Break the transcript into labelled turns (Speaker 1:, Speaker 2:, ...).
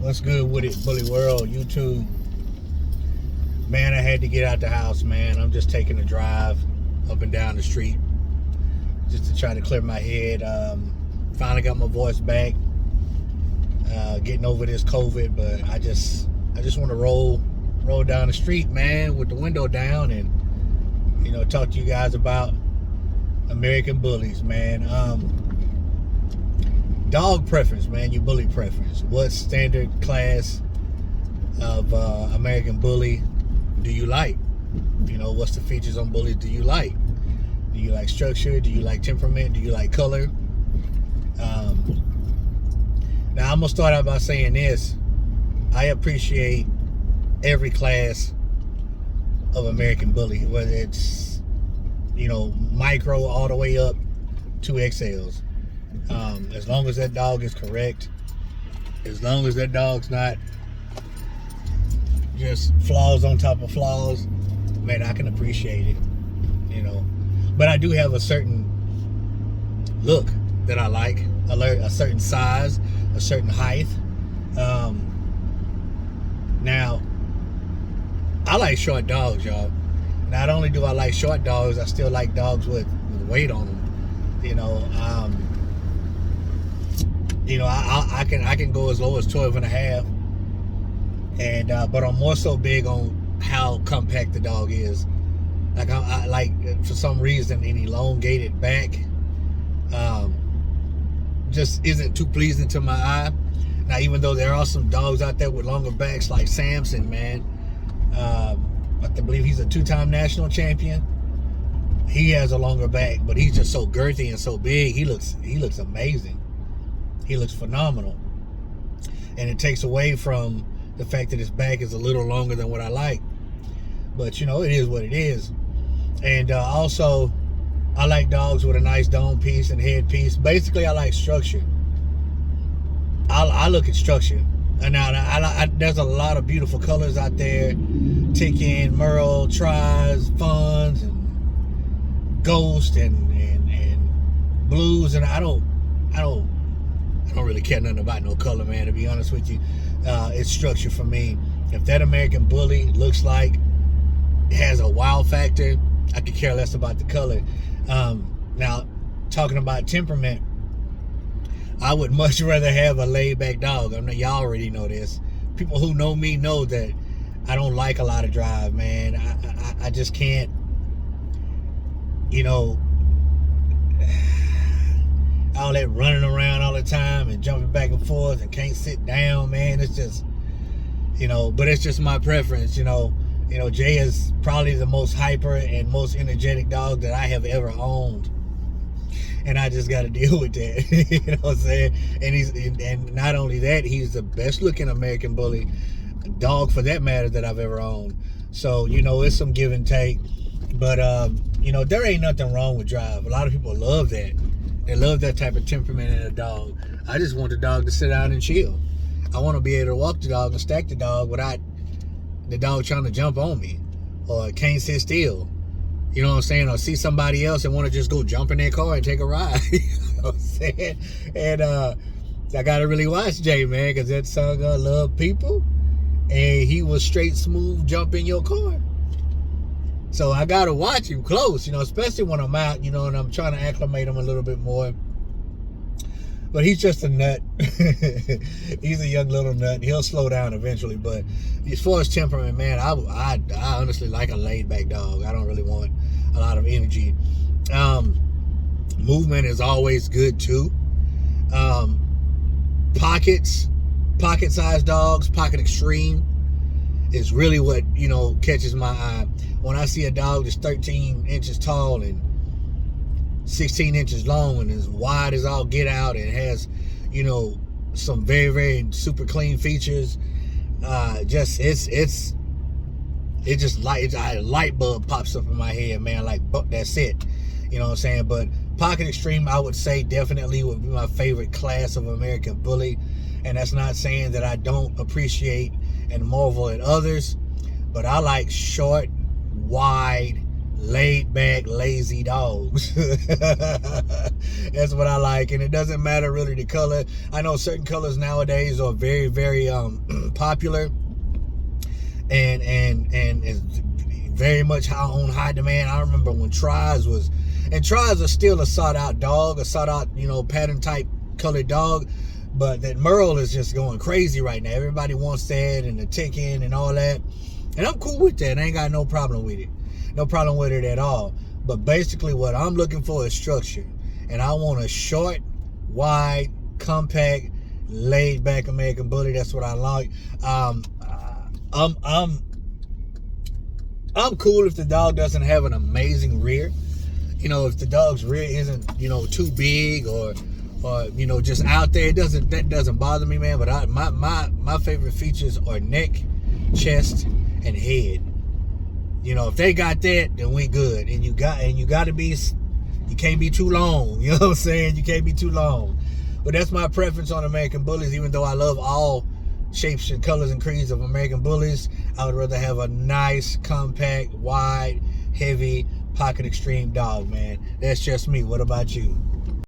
Speaker 1: What's good with it, Bully World, YouTube? Man, I had to get out the house, man. I'm just taking a drive up and down the street just to try to clear my head. Finally got my voice back, getting over this COVID, but I just want to roll down the street, man, with the window down and, talk to you guys about American Bullies, man. Dog preference, man, your bully preference. What standard class of American Bully do you like? What's the features on bullies do you like? Do you like structure? Do you like temperament? Do you like color? Now, I'm going to start out by saying this. I appreciate every class of American Bully, whether it's, micro all the way up to XLs. As long as that dog is correct, as long as that dog's not just flaws on top of flaws, man, I can appreciate it, But I do have a certain look that I like, a certain size, a certain height. Now, I like short dogs, y'all. Not only do I like short dogs, I still like dogs with weight on them. I can go as low as 12 and a half. And but I'm more so big on how compact the dog is. Like I like, for some reason, an elongated back just isn't too pleasing to my eye. Now, even though there are some dogs out there with longer backs, like Samson, man, I believe he's a 2-time national champion. He has a longer back, but he's just so girthy and so big. He looks amazing. He looks phenomenal, and it takes away from the fact that his back is a little longer than what I like. But it is what it is. And also, I like dogs with a nice dome piece and head piece. Basically, I like structure. I look at structure. And now there's a lot of beautiful colors out there: Ticking, Merle, Tries, Funds, and Ghost, and Blues. And I don't really care nothing about no color, man, to be honest with you. It's structure for me. If that American Bully looks like it has a wow factor, I could care less about the color. Now, talking about temperament, I would much rather have a laid-back dog. I know y'all already know this. People who know me know that I don't like a lot of drive, man. I just can't, all that running around all the time and jumping back and forth and can't sit down, man. It's just, but it's just my preference. Jay is probably the most hyper and most energetic dog that I have ever owned. And I just got to deal with that. You know what I'm saying? And not only that, he's the best looking American Bully dog, for that matter, that I've ever owned. So, it's some give and take. But, there ain't nothing wrong with drive. A lot of people love that. They love that type of temperament in a dog. I just want the dog to sit down and chill. I want to be able to walk the dog and stack the dog without the dog trying to jump on me, or can't sit still. You know what I'm saying? Or see somebody else and want to just go jump in their car and take a ride. You know what I'm saying? And I got to really watch Jay, man, because that son gonna love people. And he was straight smooth jump in your car. So I got to watch him close, especially when I'm out, and I'm trying to acclimate him a little bit more. But he's just a nut. He's a young little nut. He'll slow down eventually. But as far as temperament, man, I honestly like a laid-back dog. I don't really want a lot of energy. Movement is always good, too. Pocket-sized dogs, pocket extreme, is really what, catches my eye. When I see a dog that's 13 inches tall and 16 inches long and as wide as all get out and has, some very, very super clean features, a light bulb pops up in my head, man. Like, that's it. You know what I'm saying? But pocket extreme, I would say, definitely would be my favorite class of American Bully. And that's not saying that I don't appreciate and marvel at others, but I like short, wide, laid back, lazy dogs. That's what I like. And it doesn't matter really the color. I know certain colors nowadays are very, very popular and is very much on high demand. I remember when Tries was, and Tries are still a sought out dog, a sought out, pattern type colored dog. But that Merle is just going crazy right now. Everybody wants that and the ticking and all that. And I'm cool with that. I ain't got no problem with it. No problem with it at all. But basically what I'm looking for is structure. And I want a short, wide, compact, laid back American Bully. That's what I like. I'm cool if the dog doesn't have an amazing rear. If the dog's rear isn't, too big or just out there, that doesn't bother me, man. But my favorite features are neck, chest, and head. If they got that, then we good. And you can't be too long. You know what I'm saying? You can't be too long. But that's my preference on American Bullies. Even though I love all shapes and colors and creeds of American Bullies, I would rather have a nice, compact, wide, heavy, pocket extreme dog, man. That's just me. What about you?